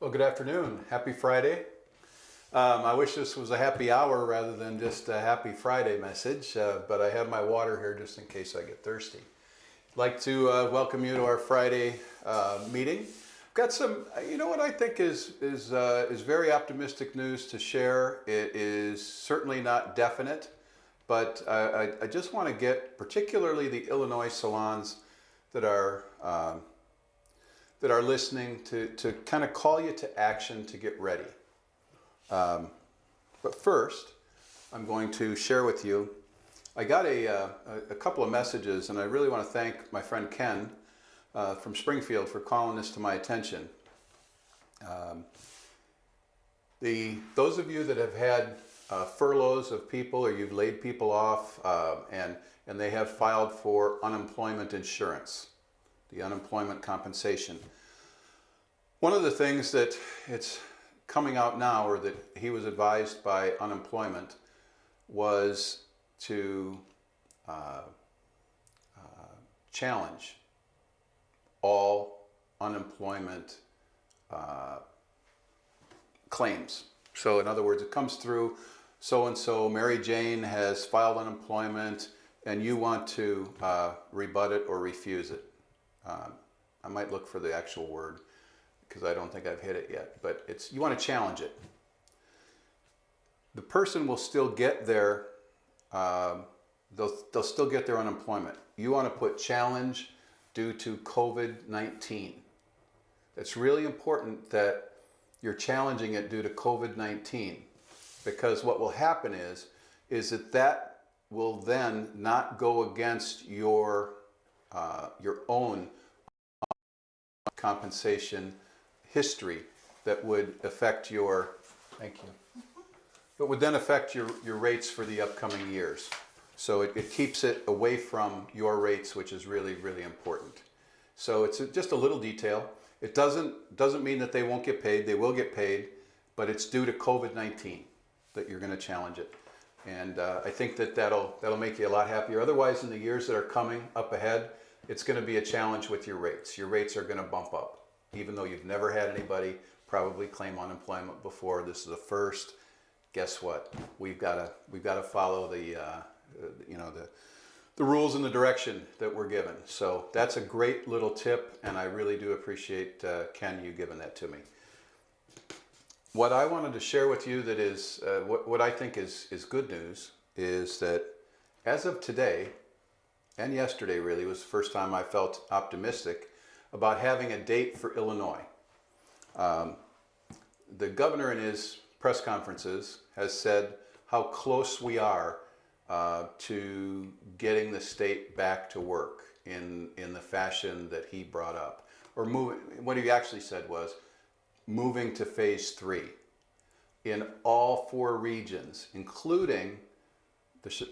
Well, good afternoon. Happy Friday. I wish this was a happy hour rather than just a happy Friday message, but I have my water here just in case I get thirsty. I'd like to welcome you to our Friday meeting. I've got some, what I think is very optimistic news to share. It is certainly not definite, but I just want to get particularly the Illinois salons that are listening to kind of call you to action to get ready. But first, I'm going to share with you, I got a couple of messages, and I really want to thank my friend Ken from Springfield for calling this to my attention. Those of you that have had furloughs of people, or you've laid people off, and they have filed for unemployment insurance, the unemployment compensation. One of the things that it's coming out now, or that he was advised by unemployment, was to challenge all unemployment claims. So in other words, it comes through, so-and-so, Mary Jane has filed unemployment, and you want to rebut it or refuse it. I might look for the actual word, because I don't think I've hit it yet, but you want to challenge it. The person will still get their, they'll still get their unemployment. You want to put challenge due to COVID-19. It's really important that you're challenging it due to COVID-19, because what will happen is that will then not go against your own compensation history that would affect your, thank you, but would then affect your rates for the upcoming years. So it keeps it away from your rates, which is really, really important. So it's just a little detail. It doesn't mean that they won't get paid. They will get paid, but it's due to COVID-19 that you're going to challenge it. And I think that'll make you a lot happier. Otherwise, in the years that are coming up ahead, it's going to be a challenge with your rates. Your rates are going to bump up. Even though you've never had anybody probably claim unemployment before, this is the first. Guess what? We've got to follow the rules and the direction that we're given. So that's a great little tip, and I really do appreciate Ken, you giving that to me. What I wanted to share with you that is what I think is good news is that as of today, and yesterday really was the first time I felt optimistic about having a date for Illinois. The governor in his press conferences has said how close we are to getting the state back to work in the fashion that he brought up. Or what he actually said was moving to phase 3 in all 4 regions, including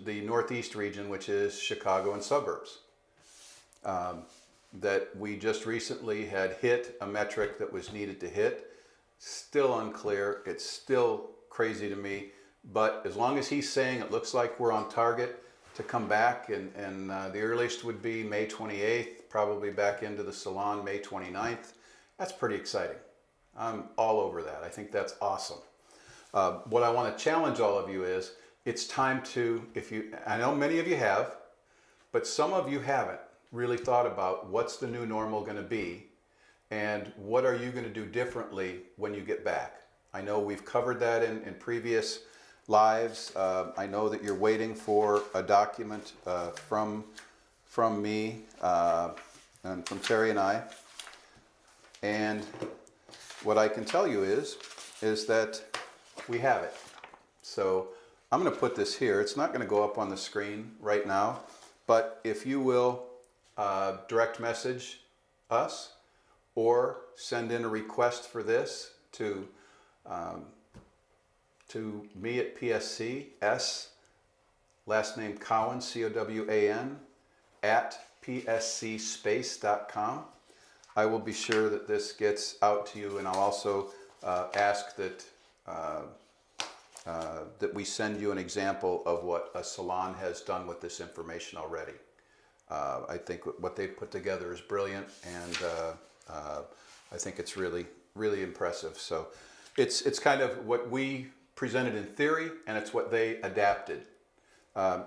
the Northeast region, which is Chicago and suburbs. That we just recently had hit a metric that was needed to hit. Still unclear. It's still crazy to me. But as long as he's saying it looks like we're on target to come back, and the earliest would be May 28th, probably back into the salon May 29th, that's pretty exciting. I'm all over that. I think that's awesome. What I want to challenge all of you is, it's time to, I know many of you have, but some of you haven't really thought about what's the new normal going to be, and what are you going to do differently when you get back. I know we've covered that in previous lives. I know that you're waiting for a document from me and from Terry and I. And what I can tell you is that we have it. So I'm going to put this here. It's not going to go up on the screen right now, but if you will direct message us or send in a request for this to me at PSC, last name Cowan, C-O-W-A-N, at pscspace.com. I will be sure that this gets out to you, and I'll also ask that we send you an example of what a salon has done with this information already. I think what they've put together is brilliant, and I think it's really really impressive. So it's kind of what we presented in theory, and it's what they adapted.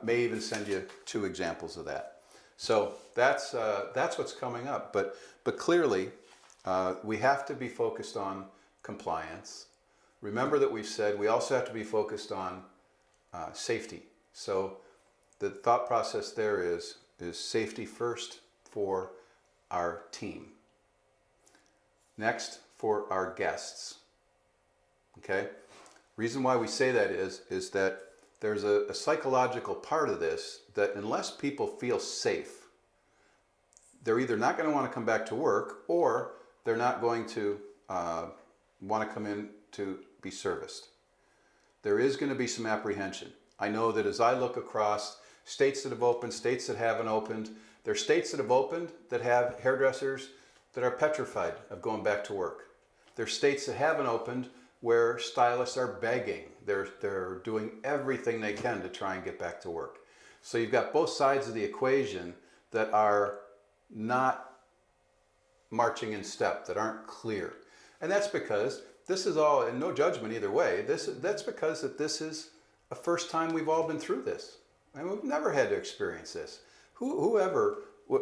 May even send you 2 examples of that. So that's what's coming up. But clearly, we have to be focused on compliance. Remember that we've said we also have to be focused on safety. So the thought process there is safety first for our team. Next, for our guests. Okay? Reason why we say that is that there's a psychological part of this that unless people feel safe, they're either not going to want to come back to work or they're not going to want to come in to be serviced. There is going to be some apprehension. I know that as I look across states that have opened, states that haven't opened, there are states that have opened that have hairdressers that are petrified of going back to work. There are states that haven't opened where stylists are begging. They're doing everything they can to try and get back to work. So you've got both sides of the equation that are not marching in step, that aren't clear. And that's because this is all, and no judgment either way, that's because that this is a first time we've all been through this. And we've never had to experience this. Whoever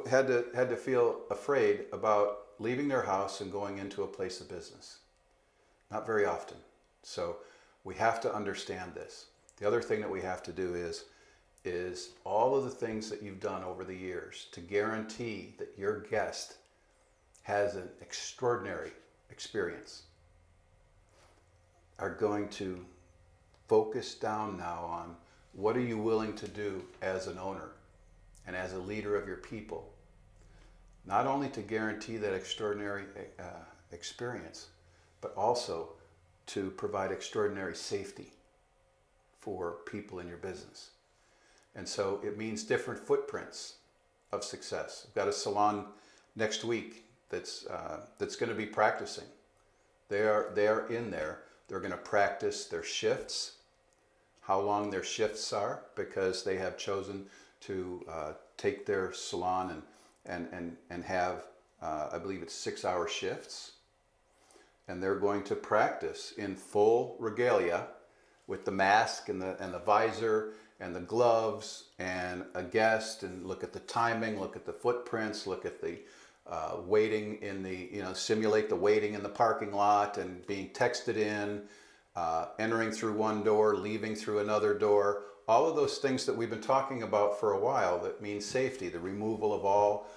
had to feel afraid about leaving their house and going into a place of business? Not very often. So we have to understand this. The other thing that we have to do is all of the things that you've done over the years to guarantee that your guest has an extraordinary experience are going to focus down now on what are you willing to do as an owner and as a leader of your people, not only to guarantee that extraordinary experience, but also to provide extraordinary safety for people in your business. And so it means different footprints of success. I've got a salon next week that's going to be practicing. They are in there. They're going to practice their shifts, how long their shifts are, because they have chosen to take their salon and have, I believe it's 6-hour shifts. And they're going to practice in full regalia with the mask and the visor and the gloves and a guest, and look at the timing, look at the footprints, look at the waiting in the, simulate the waiting in the parking lot and being texted in, entering through one door, leaving through another door. All of those things that we've been talking about for a while that mean safety, the removal of all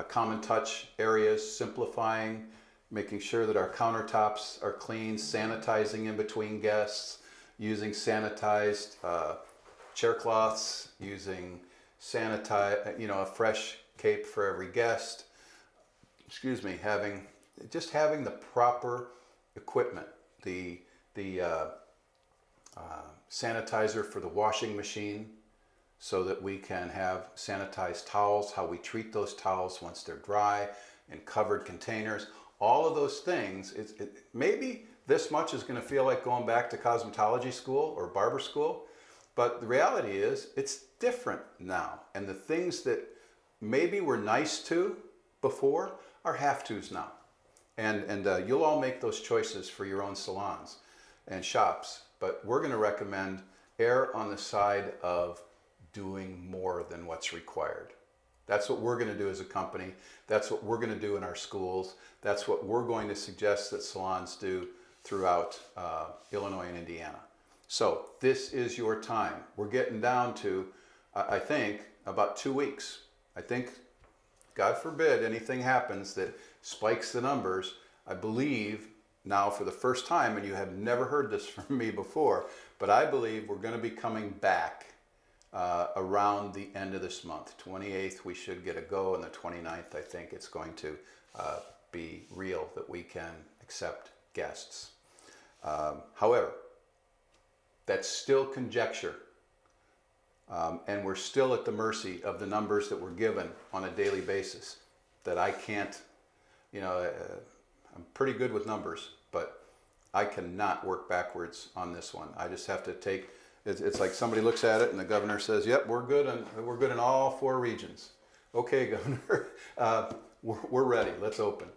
common touch areas, simplifying, making sure that our countertops are clean, sanitizing in between guests, using sanitized chair cloths, using a fresh cape for every guest. Having the proper equipment, the sanitizer for the washing machine, so that we can have sanitized towels, how we treat those towels once they're dry in covered containers. All of those things, maybe this much is going to feel like going back to cosmetology school or barber school, but the reality is it's different now. And the things that maybe were nice to before are have-tos now. And you'll all make those choices for your own salons and shops, but we're going to recommend err on the side of doing more than what's required. That's what we're going to do as a company. That's what we're going to do in our schools. That's what we're going to suggest that salons do throughout Illinois and Indiana. So this is your time. We're getting down to, I think, about 2 weeks. I think, God forbid, anything happens that spikes the numbers. I believe now for the first time, and you have never heard this from me before, but I believe we're going to be coming back around the end of this month. 28th, we should get a go, and the 29th, I think it's going to be real that we can accept guests. However, that's still conjecture, and we're still at the mercy of the numbers that we're given on a daily basis. That I can't, I'm pretty good with numbers, but I cannot work backwards on this one. I just have to take. It's like somebody looks at it and the governor says, "Yep, we're good, and we're good in all 4 regions." Okay, governor, we're ready. Let's open.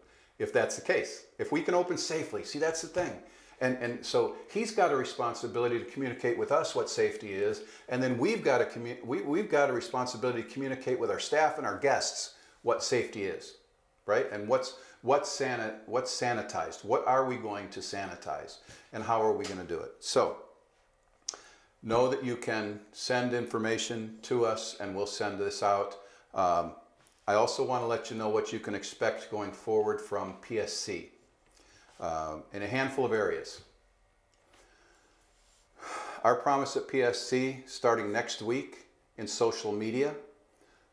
if that's the case. If we can open safely, see, that's the thing. And so he's got a responsibility to communicate with us what safety is, and then we've got a responsibility to communicate with our staff and our guests what safety is, right? And what's sanitized. What are we going to sanitize, and how are we going to do it? So know that you can send information to us, and we'll send this out. I also want to let you know what you can expect going forward from PSC. In a handful of areas. Our promise at PSC, starting next week in social media,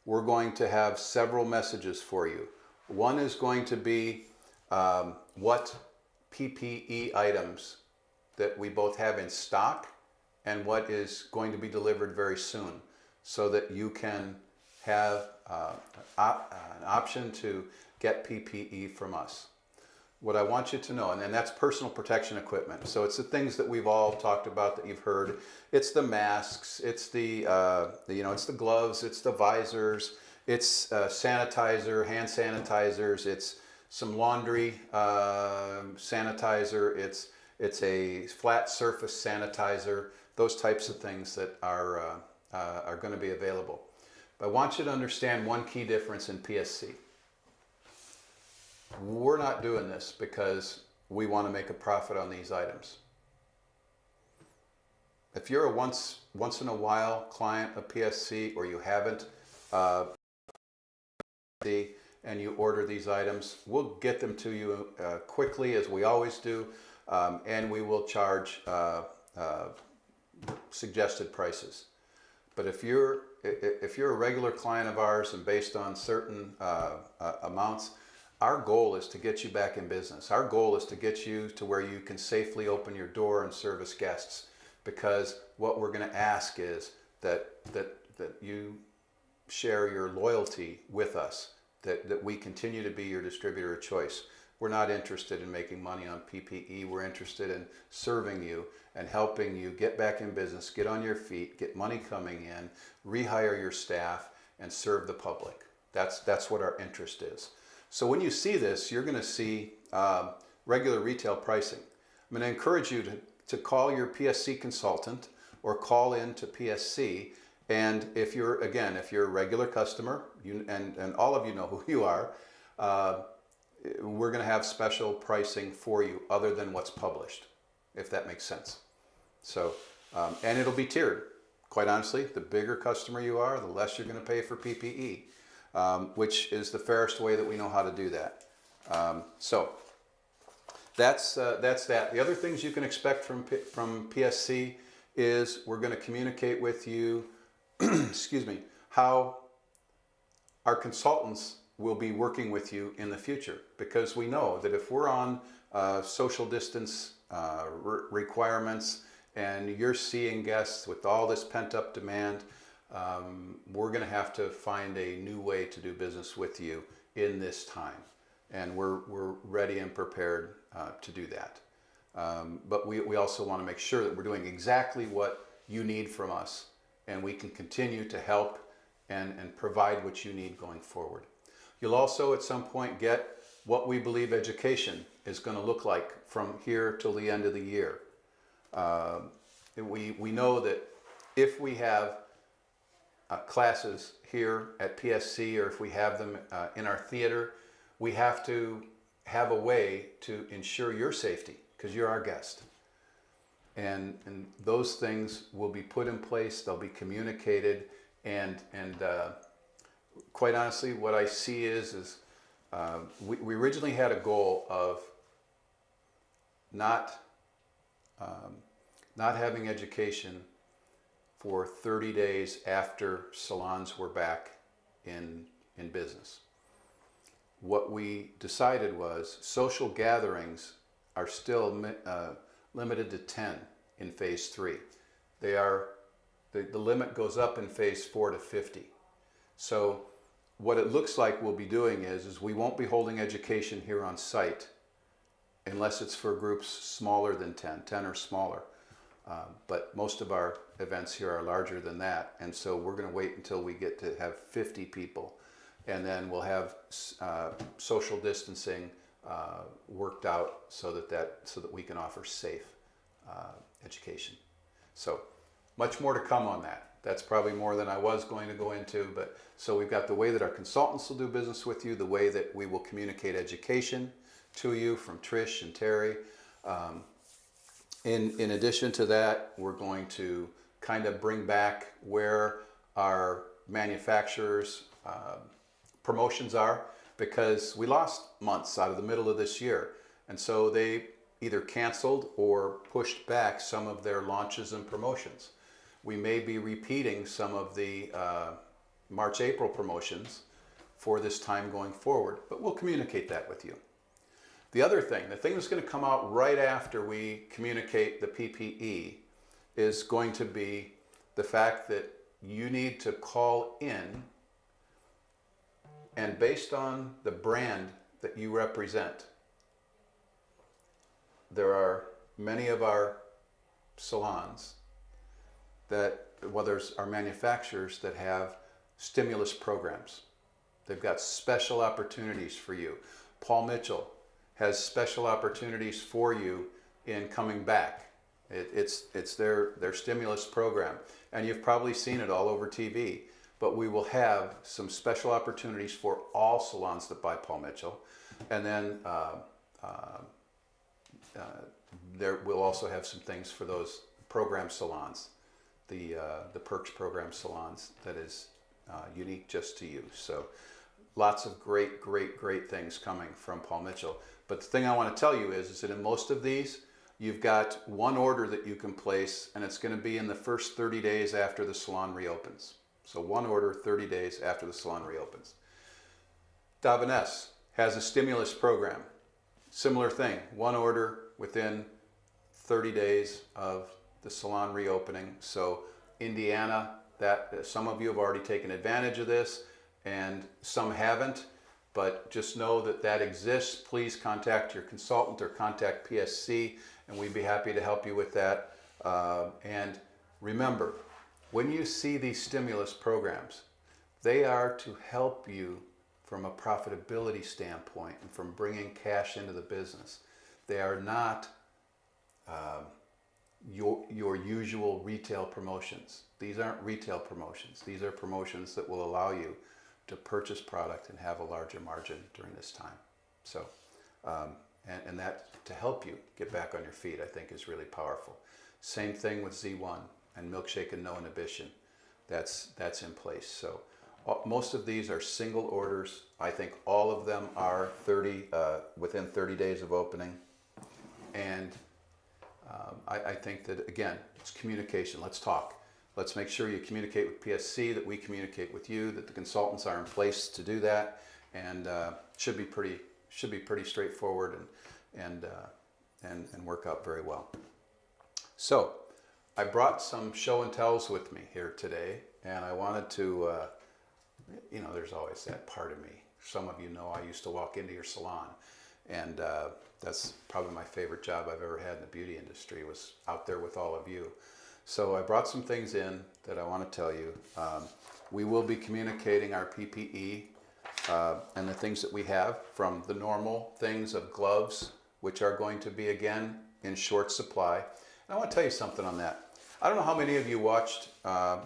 we're going to have several messages for you. One is going to be what PPE items that we both have in stock and what is going to be delivered very soon, so that you can have an option to get PPE from us. What I want you to know, and then that's personal protection equipment. So it's the things that we've all talked about that you've heard. It's the masks, it's the it's the gloves, it's the visors, it's sanitizer, hand sanitizers, it's some laundry sanitizer, it's a flat surface sanitizer, those types of things that are going to be available. But I want you to understand one key difference in PSC. We're not doing this because we want to make a profit on these items. If you're a once in a while client of PSC, or you haven't, and you order these items, we'll get them to you quickly, as we always do, and we will charge suggested prices. But if you're a regular client of ours, and based on certain amounts, our goal is to get you back in business. Our goal is to get you to where you can safely open your door and service guests, because what we're going to ask is that you share your loyalty with us, that we continue to be your distributor of choice. We're not interested in making money on PPE. We're interested in serving you and helping you get back in business, get on your feet, get money coming in, rehire your staff, and serve the public. That's what our interest is. So when you see this, you're going to see regular retail pricing. I'm going to encourage you to call your PSC consultant or call in to PSC. And if you're a regular customer, and all of you know who you are, we're going to have special pricing for you other than what's published, if that makes sense. So, and it'll be tiered. Quite honestly, the bigger customer you are, the less you're going to pay for PPE. Which is the fairest way that we know how to do that. So that's that. The other things you can expect from PSC is we're going to communicate with you, excuse me, how our consultants will be working with you in the future, because we know that if we're on social distance requirements and you're seeing guests with all this pent-up demand, we're going to have to find a new way to do business with you in this time, and we're ready and prepared to do that. But we also want to make sure that we're doing exactly what you need from us, and we can continue to help and provide what you need going forward. You'll also at some point get what we believe education is going to look like from here till the end of the year. We know that if we have classes here at PSC, or if we have them in our theater, we have to have a way to ensure your safety, because you're our guest. And those things will be put in place, they'll be communicated, and quite honestly, what I see is we originally had a goal of not having education for 30 days after salons were back in business. What we decided was social gatherings are still limited to 10 in phase 3. The limit goes up in phase 4 to 50. So what it looks like we'll be doing is we won't be holding education here on site unless it's for groups smaller than 10 or smaller. But most of our events here are larger than that, and so we're going to wait until we get to have 50 people, and then we'll have social distancing worked out so that we can offer safe education. So much more to come on that. That's probably more than I was going to go into, but so we've got the way that our consultants will do business with you, the way that we will communicate education to you from Trish and Terry. In addition to that, we're going to kind of bring back where our manufacturers' promotions are, because we lost months out of the middle of this year. And so they either canceled or pushed back some of their launches and promotions. We may be repeating some of the March, April promotions for this time going forward, but we'll communicate that with you. The other thing, the thing that's going to come out right after we communicate the PPE is going to be the fact that you need to call in, and based on the brand that you represent, there are many of our salons that, well, there's our manufacturers that have stimulus programs. They've got special opportunities for you. Paul Mitchell has special opportunities for you in coming back. It's their stimulus program, and you've probably seen it all over TV. But we will have some special opportunities for all salons that buy Paul Mitchell, and then there we'll also have some things for those program salons, the Perks program salons that is unique just to you. So lots of great things coming from Paul Mitchell. But the thing I want to tell you is that in most of these, you've got one order that you can place, and it's going to be in the first 30 days after the salon reopens. So one order 30 days after the salon reopens. Davines has a stimulus program. Similar thing, one order within 30 days of the salon reopening. So Indiana, that some of you have already taken advantage of this and some haven't, but just know that that exists. Please contact your consultant or contact PSC, and we'd be happy to help you with that. And remember, when you see these stimulus programs, they are to help you from a profitability standpoint and from bringing cash into the business. They are not your usual retail promotions. These aren't retail promotions. These are promotions that will allow you to purchase product and have a larger margin during this time. So, and that to help you get back on your feet, I think is really powerful. Same thing with Z1 and Milkshake and No Inhibition. That's in place. So most of these are single orders. I think all of them are within 30 days of opening. And I think that, again, it's communication. Let's talk. Let's make sure you communicate with PSC, that we communicate with you, that the consultants are in place to do that, and should be pretty straightforward and work out very well. So I brought some show and tells with me here today, and I wanted to, there's always that part of me. Some of you know I used to walk into your salon, and that's probably my favorite job I've ever had in the beauty industry, was out there with all of you. So I brought some things in that I want to tell you. We will be communicating our PPE and the things that we have, from the normal things of gloves, which are going to be, again, in short supply. And I want to tell you something on that. I don't know how many of you watched, I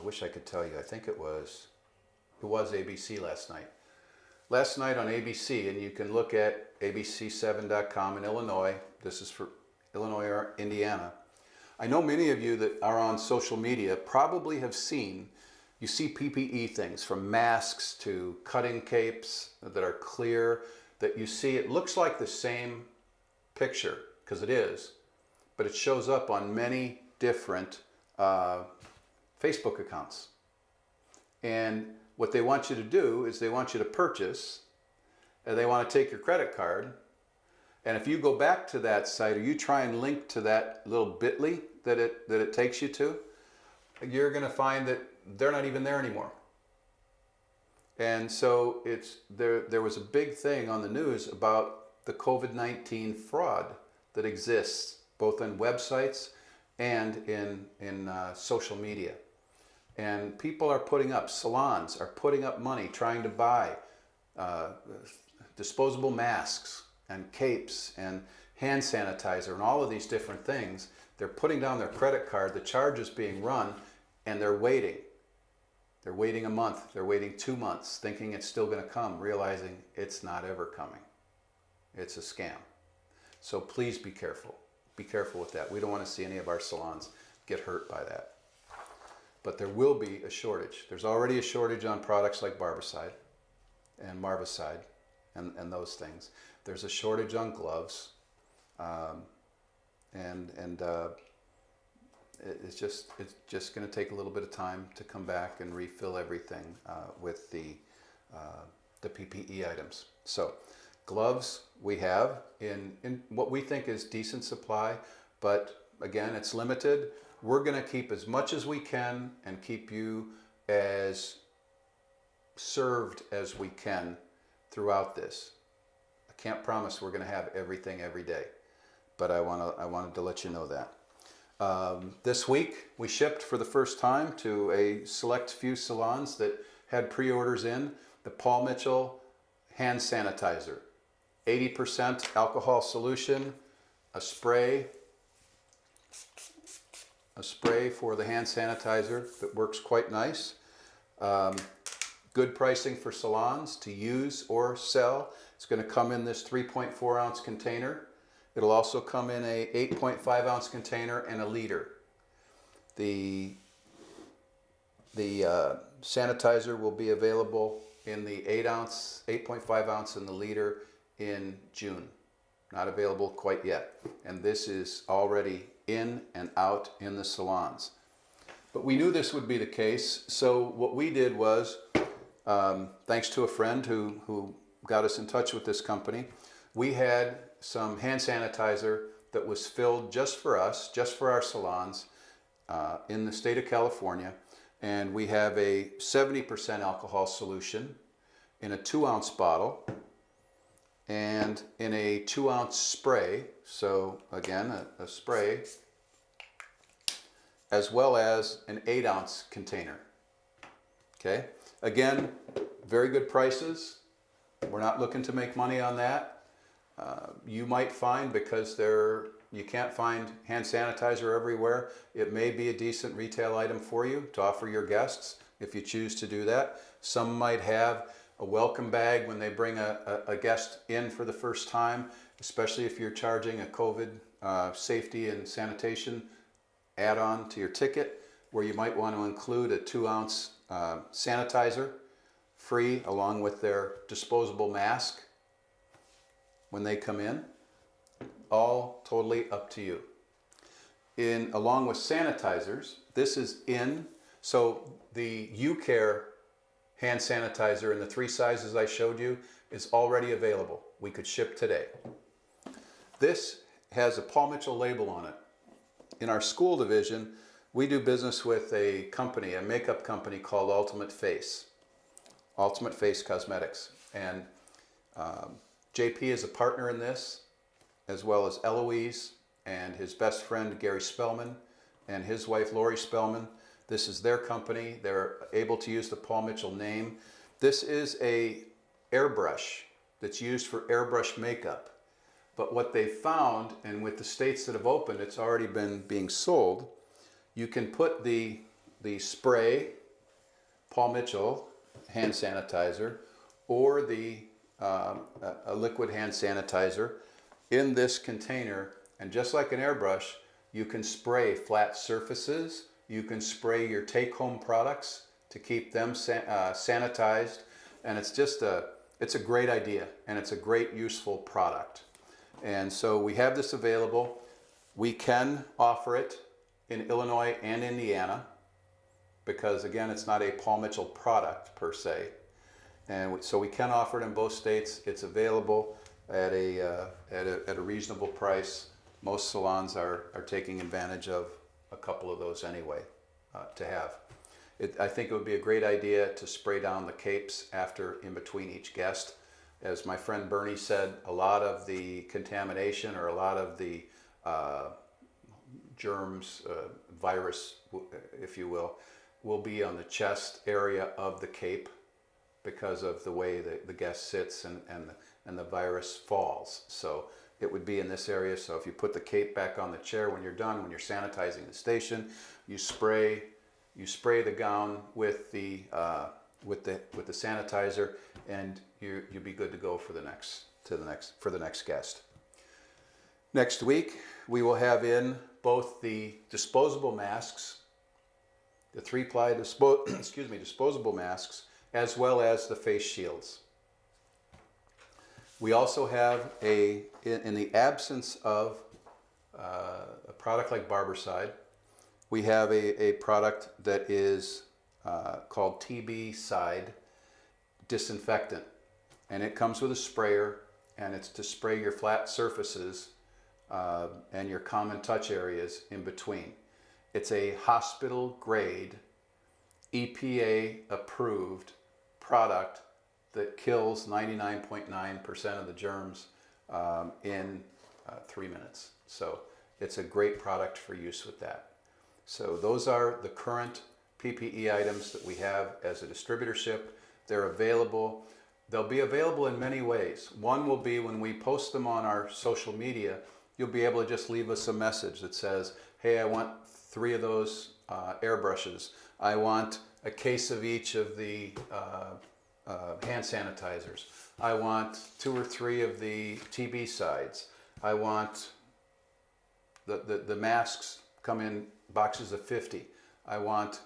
wish I could tell you, I think it was ABC last night. Last night on ABC, and you can look at abc7.com in Illinois. This is for Illinois or Indiana. I know many of you that are on social media probably have seen, you see PPE things, from masks to cutting capes that are clear, that you see, it looks like the same picture, because it is, but it shows up on many different Facebook accounts. And what they want you to do is they want you to purchase, and they want to take your credit card. And if you go back to that site, or you try and link to that little bit.ly that it takes you to, you're going to find that they're not even there anymore. And so there was a big thing on the news about the COVID-19 fraud that exists both in websites and in social media. And people are putting up, salons are putting up money trying to buy disposable masks and capes and hand sanitizer and all of these different things. They're putting down their credit card, the charge is being run, and they're waiting. They're waiting a month, they're waiting 2 months, thinking it's still going to come, realizing it's not ever coming. It's a scam. So please be careful. Be careful with that. We don't want to see any of our salons get hurt by that. But there will be a shortage. There's already a shortage on products like Barbicide and Marvicide and those things. There's a shortage on gloves. It's just going to take a little bit of time to come back and refill everything with the PPE items. So gloves we have in what we think is decent supply, but again, it's limited. We're going to keep as much as we can and keep you as served as we can throughout this. I can't promise we're going to have everything every day, but I wanted to let you know that. This week we shipped for the first time to a select few salons that had pre-orders in the Paul Mitchell hand sanitizer. 80% alcohol solution, a spray for the hand sanitizer that works quite nice. Good pricing for salons to use or sell. It's going to come in this 3.4 ounce container. It'll also come in a 8.5 ounce container and a liter. The sanitizer will be available in the 8.5 ounce and the liter in June. Not available quite yet. And this is already in and out in the salons. But we knew this would be the case, so what we did was, thanks to a friend who got us in touch with this company, we had some hand sanitizer that was filled just for us, just for our salons in the state of California. And we have a 70% alcohol solution in a 2 ounce bottle and in a 2 ounce spray. So again, a spray, as well as an 8 ounce container. Okay. Again, very good prices. We're not looking to make money on that. You might find, because you can't find hand sanitizer everywhere, it may be a decent retail item for you to offer your guests if you choose to do that. Some might have a welcome bag when they bring a guest in for the first time, especially if you're charging a COVID safety and sanitation add-on to your ticket, where you might want to include a 2 ounce sanitizer free along with their disposable mask when they come in. All totally up to you. Along with sanitizers, this is in, so the UCare hand sanitizer in the 3 sizes I showed you is already available. We could ship today. This has a Paul Mitchell label on it. In our school division, we do business with a company, a makeup company called Ultimate Face Cosmetics. And JP is a partner in this, as well as Eloise and his best friend Gary Spellman and his wife Lori Spellman. This is their company. They're able to use the Paul Mitchell name. This is a airbrush that's used for airbrush makeup. But what they found, and with the states that have opened, it's already been being sold. You can put the spray, Paul Mitchell hand sanitizer, or a liquid hand sanitizer in this container, and just like an airbrush, you can spray flat surfaces. You can spray your take-home products to keep them sanitized, and it's a great idea, and it's a great useful product. And so we have this available. We can offer it in Illinois and Indiana, because again, it's not a Paul Mitchell product per se. And so we can offer it in both states. It's available at a reasonable price. Most salons are taking advantage of a couple of those anyway to have. I think it would be a great idea to spray down the capes in between each guest. As my friend Bernie said, a lot of the contamination, or a lot of the germs, virus, if you will be on the chest area of the cape, because of the way the guest sits and and the virus falls. So it would be in this area. So if you put the cape back on the chair when you're done, when you're sanitizing the station, you spray the gown with the sanitizer, and you'll be good to go for the next guest. Next week, we will have in both the disposable masks, the 3-ply disposable masks, as well as the face shields. We also have in the absence of a product like Barbicide, we have a product that is called TB-Side disinfectant, and it comes with a sprayer, and it's to spray your flat surfaces and your common touch areas in between. It's a hospital grade, EPA approved product that kills 99.9% of the germs in 3 minutes. So it's a great product for use with that. So those are the current PPE items that we have as a distributorship. They're available. They'll be available in many ways. One will be when we post them on our social media, you'll be able to just leave us a message that says, hey, I want 3 of those airbrushes. I want a case of each of the hand sanitizers. I want 2 or 3 of the TB sides. I want the masks come in boxes of 50. I want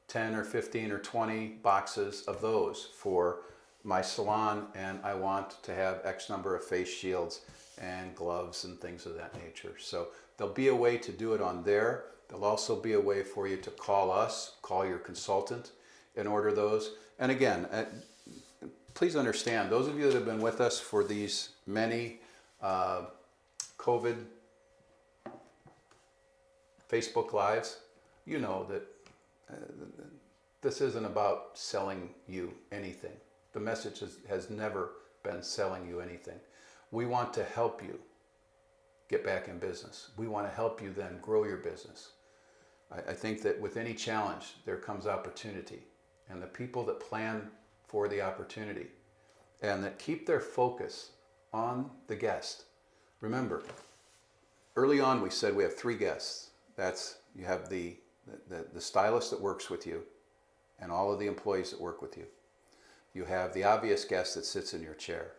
10 or 15 or 20 boxes of those for my salon, and I want to have X number of face shields and gloves and things of that nature. So there'll be a way to do it on there. There'll also be a way for you to call us, call your consultant, and order those. And again, please understand, those of you that have been with us for these many COVID Facebook Lives, you know that this isn't about selling you anything. The message has never been selling you anything. We want to help you get back in business. We want to help you then grow your business. I think that with any challenge, there comes opportunity. And the people that plan for the opportunity and that keep their focus on the guest. Remember, early on we said we have 3 guests. That's, you have the stylist that works with you and all of the employees that work with you. You have the obvious guest that sits in your chair.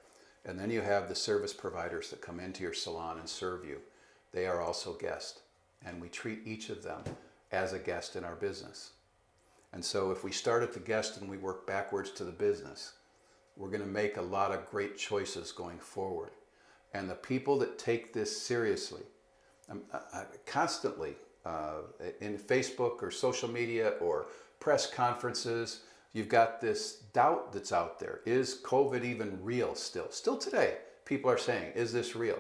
And then you have the service providers that come into your salon and serve you. They are also guests. And we treat each of them as a guest in our business. And so if we start at the guest and we work backwards to the business, we're going to make a lot of great choices going forward. And the people that take this seriously, constantly in Facebook or social media or press conferences, you've got this doubt that's out there. Is COVID even real still? Still today, people are saying, is this real?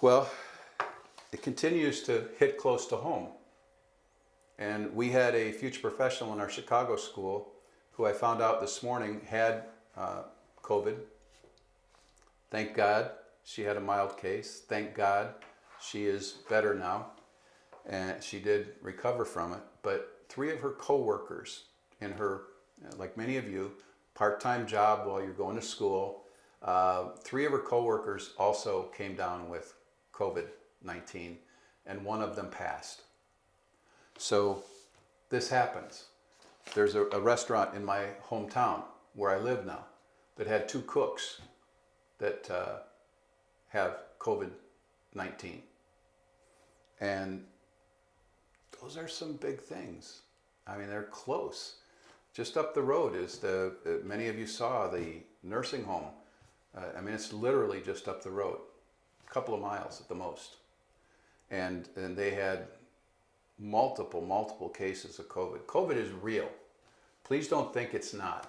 Well, it continues to hit close to home. And we had a future professional in our Chicago school who I found out this morning had COVID. Thank God she had a mild case. Thank God she is better now. And she did recover from it. But 3 of her coworkers in her, like many of you, part-time job while you're going to school, 3 of her coworkers also came down with COVID-19, and 1 of them passed. So this happens. There's a restaurant in my hometown where I live now that had 2 cooks that have COVID-19. And those are some big thing. I mean, they're close. Just up the road is many of you saw the nursing home. I mean, it's literally just up the road, a couple of miles at the most. And they had multiple cases of COVID. COVID is real. Please don't think it's not.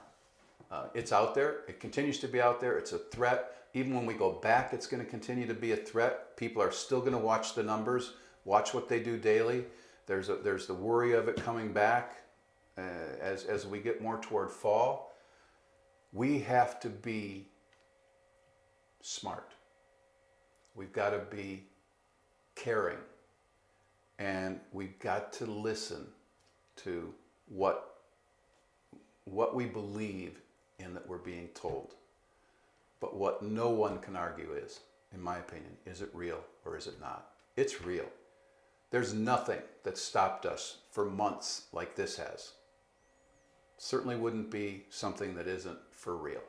It's out there. It continues to be out there. It's a threat. Even when we go back, it's going to continue to be a threat. People are still going to watch the numbers, watch what they do daily. There's the worry of it coming back as we get more toward fall. We have to be smart. We've got to be caring. And we've got to listen to what we believe in that we're being told. But what no one can argue is, in my opinion, is it real or is it not? It's real. There's nothing that stopped us for months like this has. Certainly wouldn't be something that isn't for real.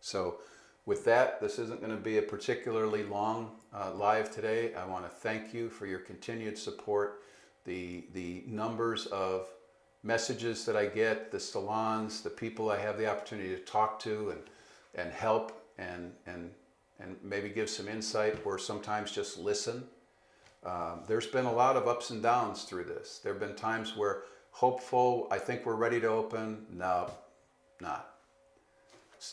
So with that, this isn't going to be a particularly long live today. I want to thank you for your continued support. The numbers of messages that I get, the salons, the people I have the opportunity to talk to and help and maybe give some insight or sometimes just listen. There's been a lot of ups and downs through this. There have been times where hopeful, I think we're ready to open. No, not.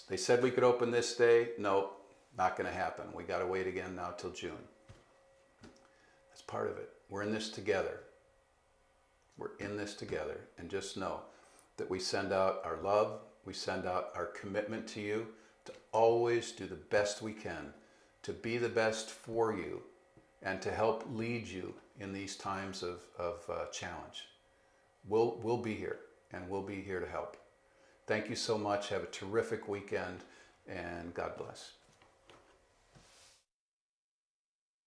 They said we could open this day. Nope, not going to happen. We got to wait again now till June. That's part of it. We're in this together. We're in this together. And just know that we send out our love. We send out our commitment to you to always do the best we can, to be the best for you, and to help lead you in these times of challenge. We'll be here, and we'll be here to help. Thank you so much. Have a terrific weekend, and God bless.